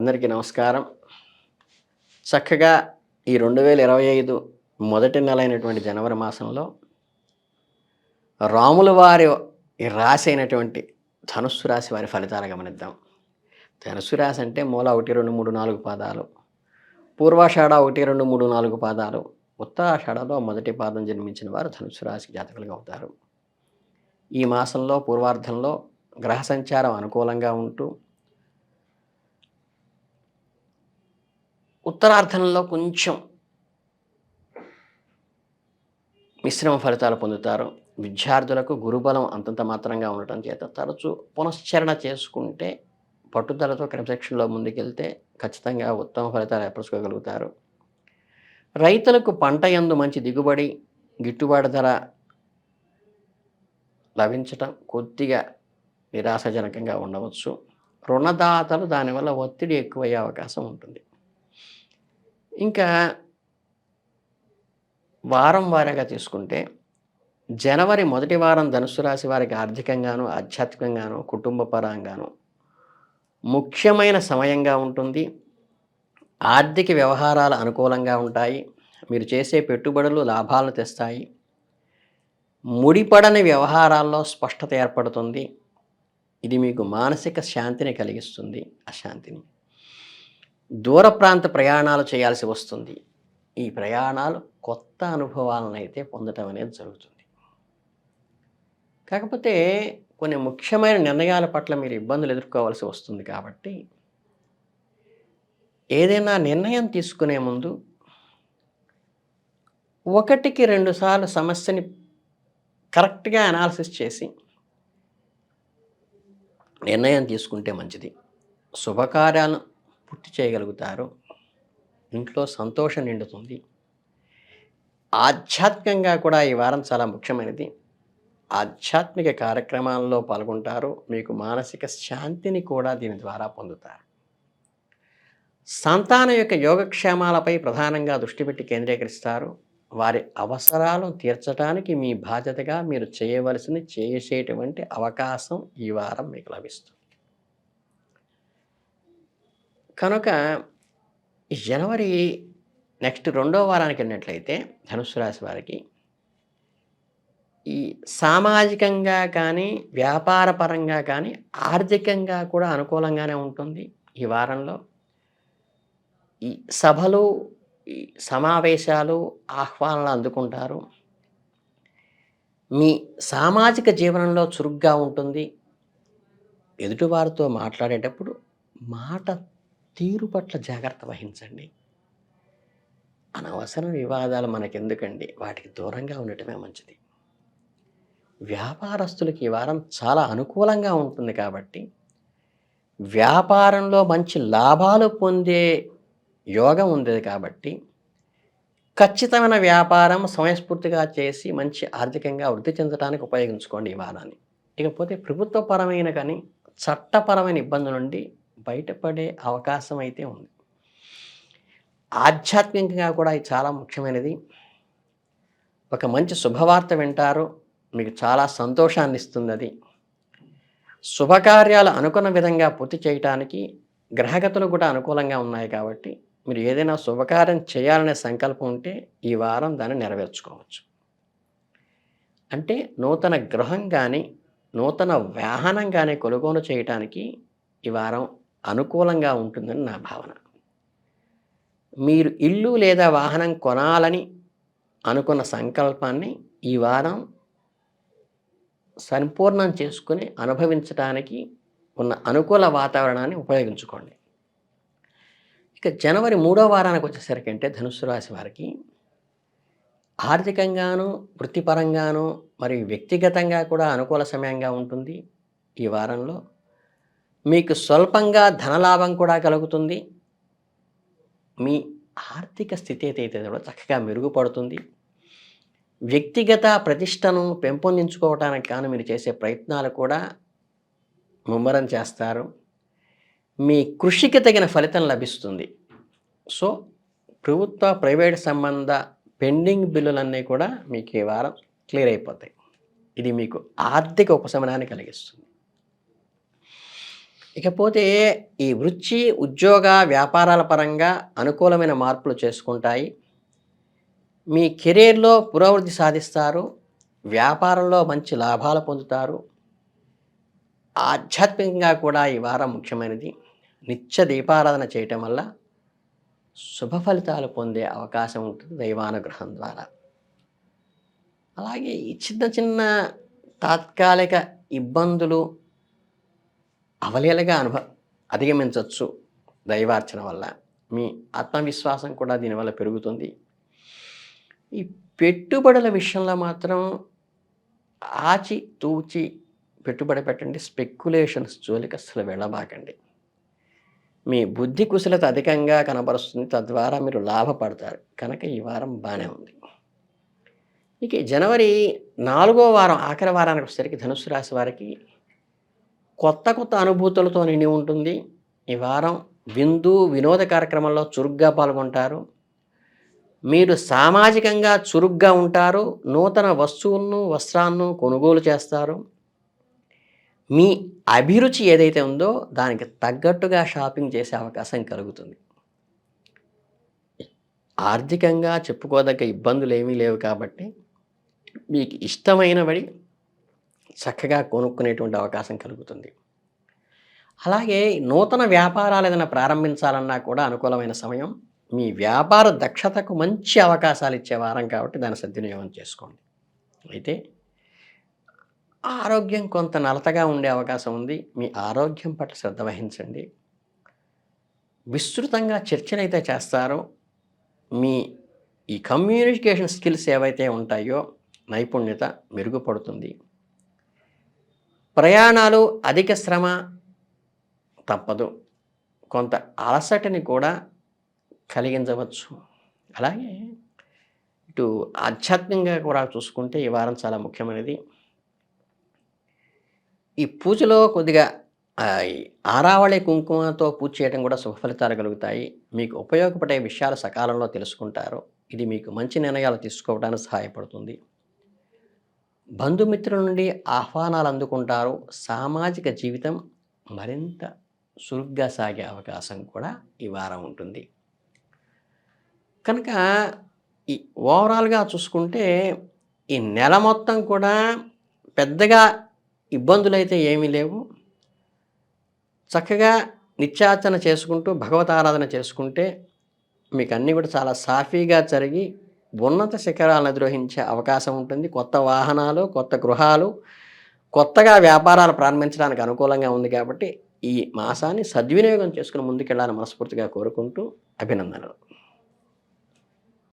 అందరికీ నమస్కారం. చక్కగా ఈ 2025 మొదటి నెల అయినటువంటి జనవరి మాసంలో రాముల వారి ఈ రాశి అయినటువంటి ధనుస్సు రాశి వారి ఫలితాలు గమనిద్దాం. ధనుస్సు రాశి అంటే మూల 1, 2, 3, 4 పాదాలు, పూర్వాషాఢ 1, 2, 3, 4 పాదాలు, ఉత్తరాషాఢలో మొదటి పాదం జన్మించిన వారు ధనుస్సు రాశి జాతకులుగా అవుతారు. ఈ మాసంలో పూర్వార్ధంలో గ్రహ సంచారం అనుకూలంగా ఉంటూ ఉత్తరార్ధంలో కొంచెం మిశ్రమ ఫలితాలు పొందుతారు. విద్యార్థులకు గురుబలం అంతంత మాత్రంగా ఉండటం చేత తరచూ పునశ్చరణ చేసుకుంటే, పట్టుదలతో క్రమశిక్షణలో ముందుకెళ్తే ఖచ్చితంగా ఉత్తమ ఫలితాలు ఏర్పరచుకోగలుగుతారు. రైతులకు పంట యందు మంచి దిగుబడి, గిట్టుబాటు ధర లభించటం కొద్దిగా నిరాశాజనకంగా ఉండవచ్చు. రుణదాతలు దానివల్ల ఒత్తిడి ఎక్కువయ్యే అవకాశం ఉంటుంది. ఇంకా వారం వారీగా తీసుకుంటే, జనవరి మొదటి వారం ధనుస్సు రాశి వారికి ఆర్థికంగాను, ఆధ్యాత్మికంగాను, కుటుంబ పరంగాను ముఖ్యమైన సమయంగా ఉంటుంది. ఆర్థిక వ్యవహారాలు అనుకూలంగా ఉంటాయి. మీరు చేసే పెట్టుబడులు లాభాలను తెస్తాయి. ముడిపడని వ్యవహారాల్లో స్పష్టత ఏర్పడుతుంది. ఇది మీకు మానసిక శాంతిని కలిగిస్తుంది. అశాంతిని. దూర ప్రాంత ప్రయాణాలు చేయాల్సి వస్తుంది. ఈ ప్రయాణాలు కొత్త అనుభవాలను అయితే పొందటం అనేది జరుగుతుంది. కాకపోతే కొన్ని ముఖ్యమైన నిర్ణయాల పట్ల మీరు ఇబ్బందులు ఎదుర్కోవాల్సి వస్తుంది. కాబట్టి ఏదైనా నిర్ణయం తీసుకునే ముందు 1కి 2 సార్లు సమస్యని కరెక్ట్గా అనాలిసిస్ చేసి నిర్ణయం తీసుకుంటే మంచిది. శుభకార్యాలను పూర్తి చేయగలుగుతారు. ఇంట్లో సంతోషం నిండుతుంది. ఆధ్యాత్మికంగా కూడా ఈ వారం చాలా ముఖ్యమైనది. ఆధ్యాత్మిక కార్యక్రమాల్లో పాల్గొంటారు. మీకు మానసిక శాంతిని కూడా దీని ద్వారా పొందుతారు. సంతానం యొక్క యోగక్షేమాలపై ప్రధానంగా దృష్టి పెట్టి కేంద్రీకరిస్తారు. వారి అవసరాలను తీర్చడానికి మీ బాధ్యతగా మీరు చేయవలసింది చేసేటువంటి అవకాశం ఈ వారం మీకు లభిస్తుంది. కనుక ఈ జనవరి నెక్స్ట్ 2వ వారానికి వెళ్ళినట్లయితే ధనుస్సు రాశి వారికి ఈ సామాజికంగా కానీ, వ్యాపారపరంగా కానీ, ఆర్థికంగా కూడా అనుకూలంగానే ఉంటుంది. ఈ వారంలో ఈ సభలు, ఈ సమావేశాలు, ఆహ్వానాలు అందుకుంటారు. మీ సామాజిక జీవనంలో చురుగ్గా ఉంటుంది. ఎదుటివారితో మాట్లాడేటప్పుడు మాట తీరు పట్ల జాగ్రత్త వహించండి. అనవసర వివాదాలు మనకెందుకండి, వాటికి దూరంగా ఉండటమే మంచిది. వ్యాపారస్తులకి ఈ వారం చాలా అనుకూలంగా ఉంటుంది. కాబట్టి వ్యాపారంలో మంచి లాభాలు పొందే యోగం ఉంది. కాబట్టి ఖచ్చితమైన వ్యాపారం సమయస్ఫూర్తిగా చేసి మంచి ఆర్థికంగా వృద్ధి చెందడానికి ఉపయోగించుకోండి ఈ వారాన్ని. ఇకపోతే ప్రభుత్వపరమైన కానీ చట్టపరమైన ఇబ్బందుల నుండి బయటపడే అవకాశం అయితే ఉంది. ఆధ్యాత్మికంగా కూడా ఇది చాలా ముఖ్యమైనది. ఒక మంచి శుభవార్త వింటారు. మీకు చాలా సంతోషాన్ని ఇస్తుంది. అది శుభకార్యాలు అనుకున్న విధంగా పూర్తి చేయటానికి గ్రహగతులు కూడా అనుకూలంగా ఉన్నాయి. కాబట్టి మీరు ఏదైనా శుభకార్యం చేయాలనే సంకల్పం ఉంటే ఈ వారం దాన్ని నెరవేర్చుకోవచ్చు. అంటే నూతన గృహం కానీ, నూతన వాహనం కానీ కొనుగోలు చేయటానికి ఈ వారం అనుకూలంగా ఉంటుందని నా భావన. మీరు ఇల్లు లేదా వాహనం కొనాలని అనుకున్న సంకల్పాన్ని ఈ వారం సంపూర్ణం చేసుకుని అనుభవించడానికి ఉన్న అనుకూల వాతావరణాన్ని ఉపయోగించుకోండి. ఇక జనవరి 3వ వారానికి వచ్చేసరికి అంటే ధనుస్సు రాశి వారికి ఆర్థికంగాను, వృత్తిపరంగాను, మరియు వ్యక్తిగతంగా కూడా అనుకూల సమయంగా ఉంటుంది. ఈ వారంలో మీకు స్వల్పంగా ధనలాభం కూడా కలుగుతుంది. మీ ఆర్థిక స్థితి అయితే కూడా చక్కగా మెరుగుపడుతుంది. వ్యక్తిగత ప్రతిష్టను పెంపొందించుకోవడానికి కానీ మీరు చేసే ప్రయత్నాలు కూడా ముమ్మరం చేస్తారు. మీ కృషికి తగిన ఫలితం లభిస్తుంది. సో ప్రభుత్వ, ప్రైవేట్ సంబంధ పెండింగ్ బిల్లులన్నీ కూడా మీకు ఈ వారం క్లియర్ అయిపోతాయి. ఇది మీకు ఆర్థిక ఉపశమనాన్ని కలిగిస్తుంది. ఇకపోతే ఈ వృత్తి, ఉద్యోగ, వ్యాపారాల పరంగా అనుకూలమైన మార్పులు చేసుకుంటాయి. మీ కెరియర్‌లో పురోభివృద్ధి సాధిస్తారు. వ్యాపారంలో మంచి లాభాలు పొందుతారు. ఆధ్యాత్మికంగా కూడా ఈ వారం ముఖ్యమైనది. నిత్య దీపారాధన చేయటం వల్ల శుభ ఫలితాలు పొందే అవకాశం ఉంటుంది దైవానుగ్రహం ద్వారా. అలాగే ఈ చిన్న చిన్న తాత్కాలిక ఇబ్బందులు అవలీలగా అధిగమించొచ్చు దైవార్చన వల్ల. మీ ఆత్మవిశ్వాసం కూడా దీనివల్ల పెరుగుతుంది. ఈ పెట్టుబడుల విషయంలో మాత్రం ఆచి తూచి పెట్టుబడి పెట్టండి. స్పెక్యులేషన్స్ జోలికి అస్సలు వెళ్ళబాకండి. మీ బుద్ధి కుశలత అధికంగా కనబరుస్తుంది. తద్వారా మీరు లాభపడతారు. కనుక ఈ వారం బాగానే ఉంది. ఇక జనవరి 4వ వారం ఆఖరి వారానికి వచ్చేసరికి ధనుస్సు రాశి వారికి కొత్త కొత్త అనుభూతులతో నిండి ఉంటుంది. ఈ వారం వినోద కార్యక్రమంలో చురుగ్గా పాల్గొంటారు. మీరు సామాజికంగా చురుగ్గా ఉంటారు. నూతన వస్తువులను, వస్త్రాలను కొనుగోలు చేస్తారు. మీ అభిరుచి ఏదైతే ఉందో దానికి తగ్గట్టుగా షాపింగ్ చేసే అవకాశం కలుగుతుంది. ఆర్థికంగా చెప్పుకోదగ్గ ఇబ్బందులు ఏమీ లేవు కాబట్టి మీకు ఇష్టమైనవి చక్కగా కొనుక్కునేటువంటి అవకాశం కలుగుతుంది. అలాగే నూతన వ్యాపారాలు ఏదైనా ప్రారంభించాలన్నా కూడా అనుకూలమైన సమయం. మీ వ్యాపార దక్షతకు మంచి అవకాశాలు ఇచ్చే వారం కాబట్టి దాన్ని సద్వినియోగం చేసుకోండి. అయితే ఆరోగ్యం కొంత నలతగా ఉండే అవకాశం ఉంది. మీ ఆరోగ్యం పట్ల శ్రద్ధ వహించండి. విస్తృతంగా చర్చనైతే చేస్తారో మీ ఈ కమ్యూనికేషన్ స్కిల్స్ ఏవైతే ఉంటాయో నైపుణ్యత మెరుగుపడుతుంది. ప్రయాణాలు అధిక శ్రమ తప్పదు. కొంత అలసటని కూడా కలిగించవచ్చు. అలాగే ఇటు ఆధ్యాత్మికంగా కూడా చూసుకుంటే ఈ వారం చాలా ముఖ్యమైనది. ఈ పూజలో కొద్దిగా ఈ ఆరావళి కుంకుమతో పూజ చేయడం కూడా శుభ ఫలితాలు కలుగుతాయి. మీకు ఉపయోగపడే విషయాలు సకాలంలో తెలుసుకుంటారు. ఇది మీకు మంచి నిర్ణయాలు తీసుకోవడానికి సహాయపడుతుంది. బంధుమిత్రుల నుండి ఆహ్వానాలు అందుకుంటారు. సామాజిక జీవితం మరింత చురుగ్గా సాగే అవకాశం కూడా ఈ వారం ఉంటుంది. కనుక ఈ ఓవరాల్గా చూసుకుంటే ఈ నెల మొత్తం కూడా పెద్దగా ఇబ్బందులైతే ఏమీ లేవు. చక్కగా నిత్యార్చన చేసుకుంటూ భగవత్ ఆరాధన చేసుకుంటే మీకు అన్నీ కూడా చాలా సాఫీగా జరిగి ఉన్నత శిఖరాలను అధిరోహించే అవకాశం ఉంటుంది. కొత్త వాహనాలు, కొత్త గృహాలు, కొత్తగా వ్యాపారాలు ప్రారంభించడానికి అనుకూలంగా ఉంది కాబట్టి ఈ మాసాన్ని సద్వినియోగం చేసుకుని ముందుకెళ్ళాలని మనస్ఫూర్తిగా కోరుకుంటూ అభినందనలు.